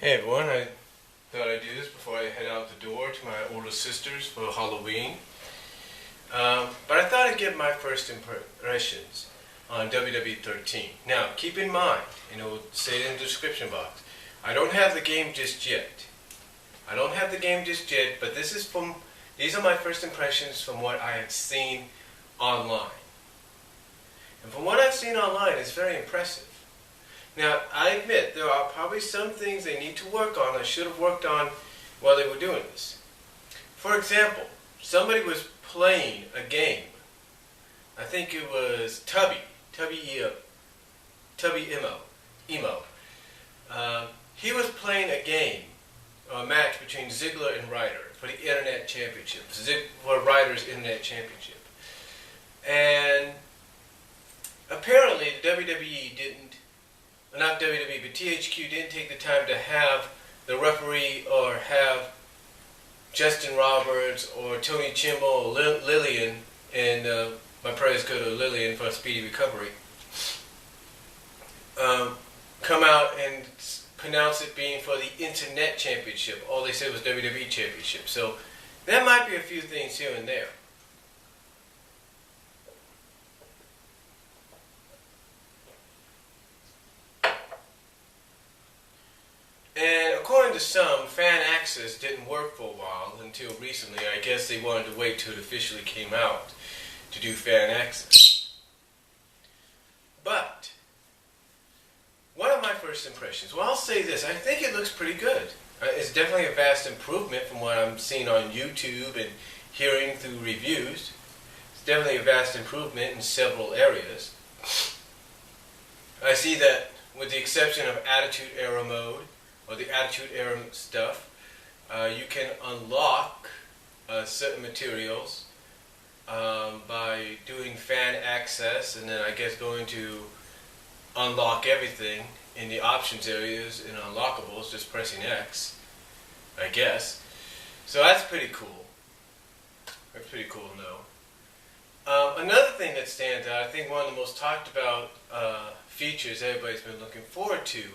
Hey everyone, I thought I'd do this before I head out the door to my older sisters for Halloween. But I thought I'd give my first impressions on WWE'13. Now, keep in mind, and it will say it in the description box, I don't have the game just yet. But these are my first impressions from what I have seen online. And from what I've seen online, it's very impressive. Now, I admit there are probably some things they need to work on, I should have worked on while they were doing this. For example, somebody was playing a game. I think it was Tubby Emo. He was playing a game, a match between Ziggler and Ryder for the Internet Championship, for Ryder's Internet Championship. And apparently the WWE not WWE, but THQ didn't take the time to have the referee or have Justin Roberts or Tony Chimbo or Lillian, and my prayers go to Lillian for a speedy recovery, come out and pronounce it being for the Internet Championship. All they said was WWE Championship. So there might be a few things here and there. And according to some, fan access didn't work for a while until recently. I guess they wanted to wait till it officially came out to do fan access. But one of my first impressions, well, I'll say this, I think it looks pretty good. It's definitely a vast improvement from what I'm seeing on YouTube and hearing through reviews. It's definitely a vast improvement in several areas. I see that with the exception of Attitude Era mode, or the Attitude Era stuff, you can unlock certain materials by doing fan access, and then I guess going to unlock everything in the options areas in unlockables, just pressing X, I guess. So that's pretty cool. That's pretty cool to know. Another thing that stands out, I think one of the most talked about features everybody's been looking forward to,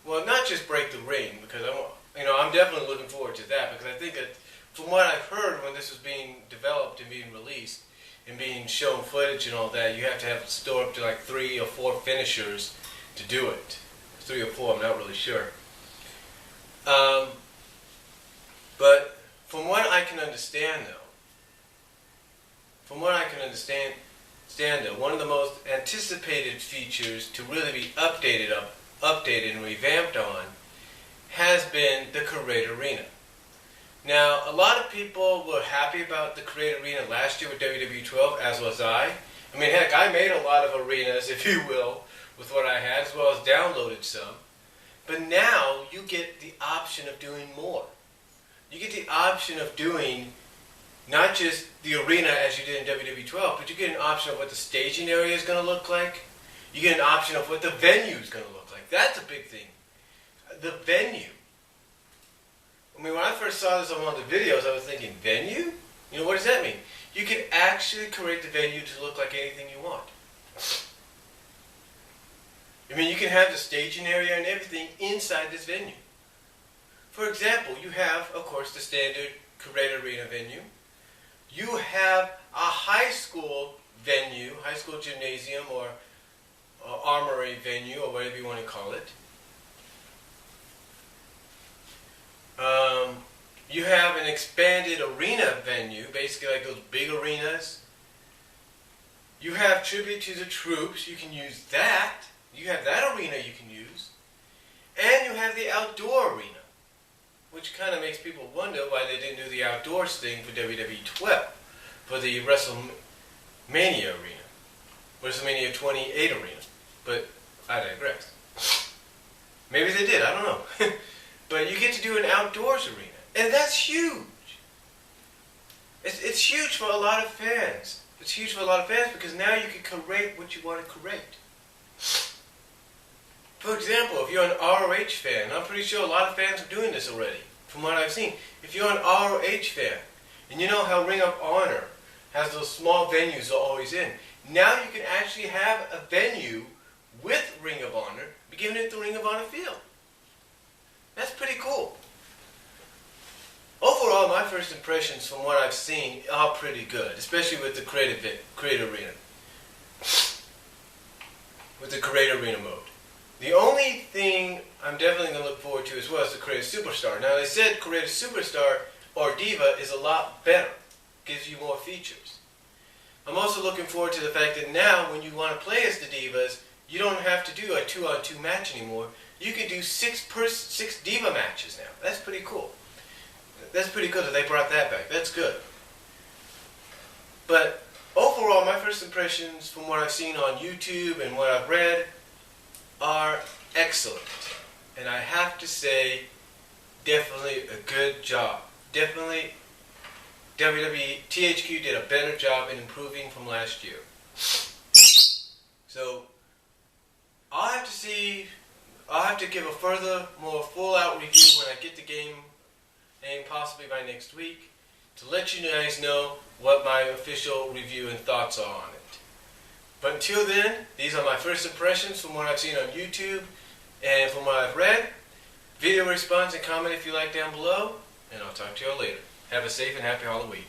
well, not just Break the Ring, because I'm definitely looking forward to that, because I think that from what I've heard when this was being developed and being released and being shown footage and all that, you have to have store up to like 3 or 4 finishers to do it. 3 or 4, I'm not really sure. But from what I can understand, one of the most anticipated features to really be updated and revamped on has been the Create Arena. Now, a lot of people were happy about the Create Arena last year with WWE'12, as was I. I mean, heck, I made a lot of arenas, if you will, with what I had, as well as downloaded some. But now you get the option of doing more. You get the option of doing not just the arena as you did in WWE'12, but you get an option of what the staging area is going to look like. You get an option of what the venue is going to look like. That's a big thing. The venue. I mean, when I first saw this on one of the videos, I was thinking, venue? You know, what does that mean? You can actually create the venue to look like anything you want. I mean, you can have the staging area and everything inside this venue. For example, you have, of course, the standard Create Arena venue. You have a high school venue, high school gymnasium, or armory venue, or whatever you want to call it. You have an expanded arena venue, basically like those big arenas. You have Tribute to the Troops, you can use that. You have that arena you can use. And you have the outdoor arena, which kind of makes people wonder why they didn't do the outdoors thing for WWE'12, for the WrestleMania arena, WrestleMania 28 arena. But I digress. Maybe they did, I don't know. But you get to do an outdoors arena, and that's huge. It's huge for a lot of fans. It's huge for a lot of fans because now you can create what you want to create. For example, if you're an ROH fan, I'm pretty sure a lot of fans are doing this already, from what I've seen. If you're an ROH fan, and you know how Ring of Honor has those small venues they're always in, now you can actually have a venue with Ring of Honor, be giving it the Ring of Honor feel. That's pretty first impressions from what I've seen are pretty good, especially with the Create Arena. With the Create Arena mode. The only thing I'm definitely going to look forward to as well is the Create Superstar. Now, they said Create Superstar or Diva is a lot better. Gives you more features. I'm also looking forward to the fact that now when you want to play as the Divas, you don't have to do a 2-on-2 match anymore. You can do 6 Diva matches now. That's pretty cool. That's pretty good that they brought that back. That's good. But overall, my first impressions from what I've seen on YouTube and what I've read are excellent. And I have to say, definitely a good job. Definitely, WWE, THQ did a better job in improving from last year. So, I'll have to give a further, more full-out review when I get the game, and possibly by next week, to let you guys know what my official review and thoughts are on it. But until then, these are my first impressions from what I've seen on YouTube and from what I've read. Video response and comment if you like down below, and I'll talk to you all later. Have a safe and happy Halloween.